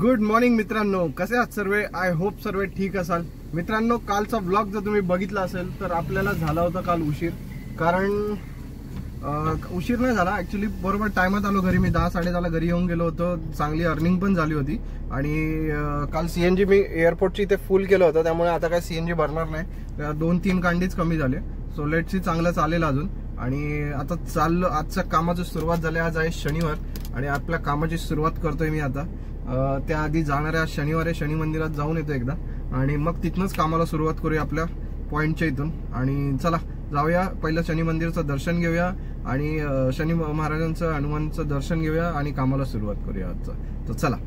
Good morning मित्रांनो, कसे आहात सर्व? आय होप सर्व ठीक असाल. मित्रांनो, कालचा ब्लॉग जर तुम्ही बघितला असेल तर आपल्याला झाला होता काल उशीर. कारण उशीर नाही झाला ऍक्च्युली, बरोबर टायमात आलो घरी. मी 10-10:30 घरी येऊन गेलो होतो. चांगली अर्निंग पण झाली होती. आणि काल सीएनजी मी एअरपोर्टची इथे फुल केलं होतं, त्यामुळे आता काय सीएनजी भरणार नाही. 2-3 कांडीच कमी झाले. सो लेट्स सी, चांगलं चालेल अजून. आणि आता चाललो, आजच्या कामाची सुरुवात झाली. आज आहे शनिवार आणि आपल्या कामाची सुरुवात करतोय मी आता. त्याआधी जाणाऱ्या शनिवारी शनी मंदिरात जाऊन येतो एकदा आणि मग तिथनंच कामाला सुरुवात करूया आपल्या पॉइंटच्या इथून. आणि चला जाऊया, पहिलं शनी मंदिरचं दर्शन घेऊया आणि शनी महाराजांचं, हनुमानचं दर्शन घेऊया आणि कामाला सुरुवात करूया आजचं. तर चला.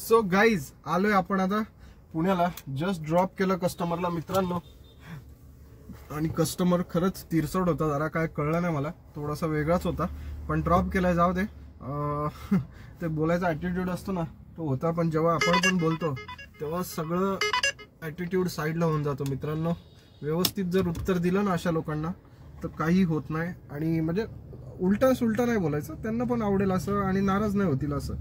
सो गाईज, आलोय आपण आता पुण्याला. जस्ट ड्रॉप केलं कस्टमरला मित्रांनो. आणि कस्टमर खरंच तिरसोड होता, जरा काय कळलं नाही मला, थोडासा वेगळाच होता. पण ड्रॉप केलाय, जाऊ दे. ते बोलायचा ॲटिट्यूड असतो ना, तो होता. पण जेव्हा आपण पण बोलतो तेव्हा सगळं ॲटिट्यूड साईडला होऊन जातो मित्रांनो. व्यवस्थित जर उत्तर दिलं ना अशा लोकांना तर काही होत नाही. आणि म्हणजे उलटा सुलटा नाही बोलायचं, त्यांना पण आवडेल असं आणि नाराज नाही होतील असं.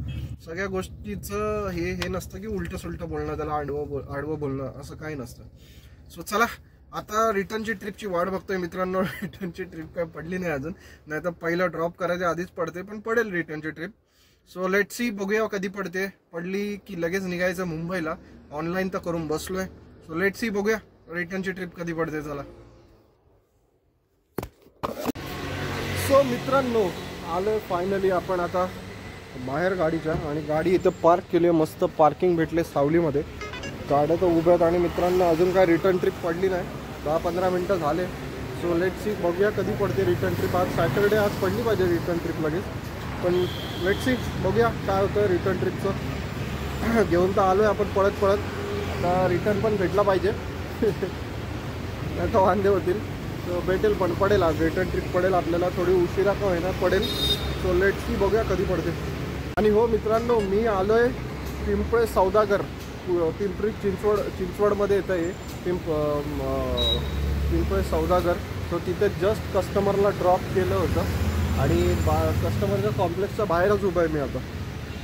सगळ्या गोष्टीचं हे नसतं की उलट सुलट बोलणं, त्याला आडवं बोलणं, असं काही नसतं. सो चला, आता रिटर्नची ट्रिपची वाट बघतोय मित्रांनो. रिटर्नची ट्रिप काय पडली नाही अजून, नाही तर पहिलं ड्रॉप करायच्या आधीच पडते, पण पडेल रिटर्नची ट्रिप. सो लेट्स सी, बघूया कधी पडते. पडली की लगेच निघायचं मुंबईला. ऑनलाईन तर करून बसलोय. सो लेट्स सी, बघूया रिटर्नची ट्रिप कधी पडते. चला. सो मित्रांनो, आलोय फायनली आपण आता बाहेर गाडीच्या. आणि गाडी इथं पार्क केली आहे, मस्त पार्किंग भेटले सावलीमध्ये. गाड्या तर उभ्यात. आणि मित्रांनो, अजून काय रिटर्न ट्रिप पडली नाही, 10-15 मिनटं झाले. सो लेट्स सी, बघूया कधी पडते रिटर्न ट्रिप. आज सॅटरडे, आज पडली पाहिजे रिटर्न ट्रिप लगेच. पण लेट्स सी, बघूया काय होतं रिटर्न ट्रिपचं. घेऊन तर आलोय आपण पळत पळत. आता रिटर्न पण भेटला पाहिजे, नाही तर वांदे होतील. सो भेटेल, पण पडेल आज रिटर्न ट्रिप पडेल आपल्याला. थोडी उशिरा का होईना पडेल. सो लेट्स सी, बघूया कधी पडते. आणि हो मित्रांनो, मी आलोय पिंपळे सौदागर, पिंपरी चिंचवडमध्ये येतं हे पिंपळे सौदागर. सो तिथे जस्ट कस्टमरला ड्रॉप केलं होतं आणि कस्टमरच्या कॉम्प्लेक्सच्या बाहेरच उभं आहे मी आता.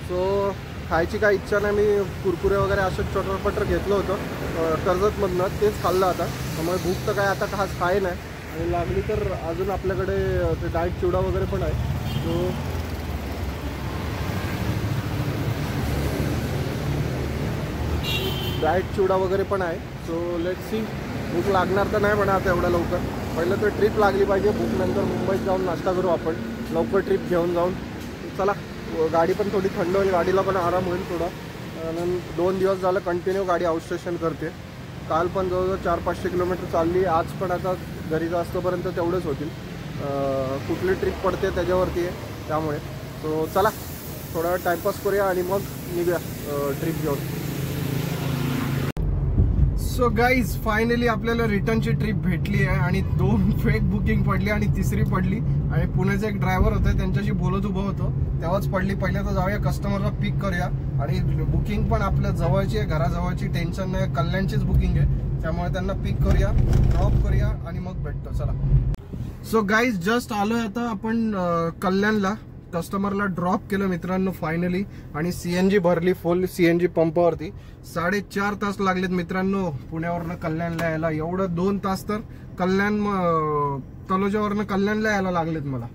सो खायची काय इच्छा नाही, मी कुरकुरे वगैरे असं चटरपटर घेतलं होतं कर्जतमधनं, तेच खाल्लं आता. त्यामुळे भूक तर काय आता खास खाय नाही. आणि लागली तर अजून आपल्याकडे ते डाएट चिवडा वगैरे पण आहे. सो डाएट चिवडा वगैरे पण आहे. सो लेट्स सी, भूक लागणार तर नाही म्हणा आता एवढ्या लवकर. पहिलं तर ट्रिप लागली पाहिजे. भूक नंतर मुंबईत जाऊन नाश्ता करू आपण, लवकर ट्रिप घेऊन जाऊन. चला, गाडी पण थोडी थंड होईल, गाडीला पण आराम होईल थोडा. कारण 2 दिवस झालं कंटिन्यू गाडी आउटस्टेशन करते. काल पण जवळजवळ 400-500 किलोमीटर चालली. आज पण आता घरी जास्तपर्यंत तेवढंच होतील. कुठली ट्रिप पडते त्याच्यावरती आहे, त्यामुळे. सो चला, थोडा वेळ टाईमपास करूया आणि मग निघूया ट्रिप घेऊन. सो गाईज, फायनली आपल्याला रिटर्नची ट्रिप भेटली आहे. आणि 2 फेक बुकिंग पडली आणि तिसरी पडली. आणि पुण्याचे एक ड्रायव्हर होते, त्यांच्याशी बोलत उभं होतो तेव्हाच पडली. पहिल्या तर जाऊया कस्टमरला पिक करूया. आणि बुकिंग पण आपल्या जवळची आहे, घराजवळची, टेन्शन नाही. कल्याणचीच बुकिंग आहे, त्यामुळे त्यांना पिक करूया, ड्रॉप करूया आणि मग भेटतो. चला. सो गाईज, जस्ट आलोय आता आपण कल्याणला. कस्टमरला ड्रॉप केलं मित्रांनो फायनली. आणि सीएनजी भरली फुल सीएनजी पंपावरती. 4.5 तास लागलेत मित्रांनो पुण्यावरनं कल्याणला यायला. एवढं 2 तास तर तलोजावरनं कल्याणला यायला लागलेत मला.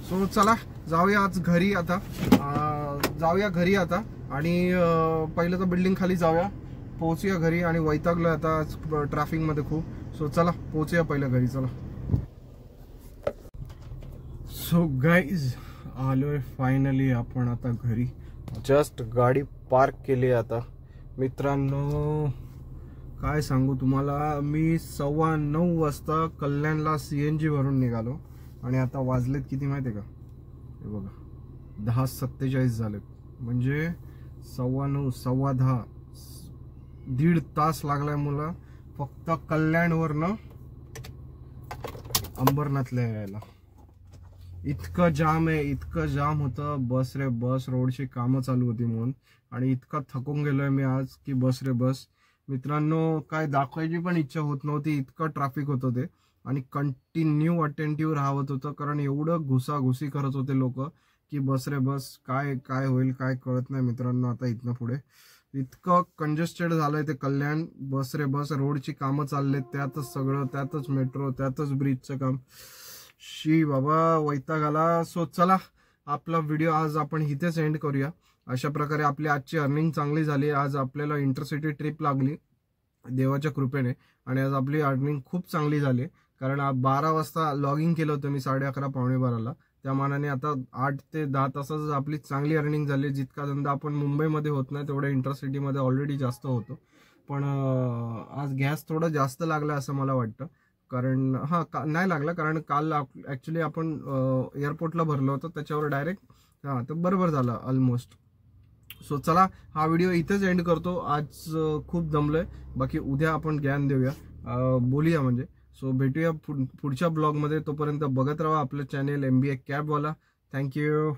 सो चला, जाऊया आज घरी आता. आणि पहिलं तर बिल्डिंग खाली जाऊया, पोहोचूया घरी. आणि वैतागलो आता ट्रॅफिक मध्ये खूप. सो चला पोहोचूया पहिल्या घरी. चला. सो गाईज आलोय फायनली आपण आता घरी. जस्ट गाडी पार्क केली आता. मित्रांनो काय सांगू तुम्हाला, मी 9:15 वाजता कल्याणला CNG भरून निघालो आणि आता वाजलेत किती माहिती आहे का? हे बघा 10:47 झालेत. म्हणजे 9:15 10:15 दीड तास लागलाय मला फक्त कल्याणवरनं अंबरनाथला यायला. इतकं जाम आहे, इतकं जाम होतं. बस रे बस, रोडची कामं चालू होती म्हणून. आणि इतका थकून गेलोय मी आज की बस रे बस. मित्रांनो काय दाखवायची पण इच्छा होत नव्हती, इतकं ट्रॅफिक होतं ते. आणि कंटिन्यू अटेंटिव्ह राहत होतं कारण एवढं घुसाघुसी करत होते लोक की बस रे बस. काय काय होईल काय कळत नाही मित्रांनो. आता इथनं पुढे इतकं कंजेस्टेड झालंय ते कल्याण. बस रे बस, रोडची कामं चाललेत, त्यातच सगळं, त्यातच मेट्रो, त्यातच ब्रिजचं काम. शी बाबा वैताग आला. सो चला आपला व्हिडिओ आज आपण इथेच एंड करूया. अशा प्रकारे आपली आजची अर्निंग चांगली झाली. आज आपल्याला इंटरसिटी ट्रिप लागली देवाच्या कृपेने आणि आज आपली अर्निंग खूप चांगली झाली. कारण 12 वाजता लॉगिंग केलं होतं मी, 11:30 पावणे 12ला. त्या मानाने आता 8 ते 10 तासाच आपली चांगली अर्निंग झाली. जितका धंदा आपण मुंबईमध्ये होत नाही तेवढ्या इंटरसिटीमध्ये ऑलरेडी जास्त होतो. पण आज गॅस थोडं जास्त लागला असं मला वाटतं. कारण नाही लागला, कारण काल ॲक्च्युली आपण एअरपोर्टला भरलं होतं त्याच्यावर डायरेक्ट. तर बरोबर झालं ऑलमोस्ट. सो चला हा व्हिडिओ इथेच एंड करतो. आज खूप दमलोय. बाकी उद्या आपण ज्ञान देऊया, बोलूया म्हणजे. सो भेटूया पुढच्या ब्लॉगमध्ये. तोपर्यंत बघत राहा आपलं चॅनेल MBA कॅबवाला. थँक्यू.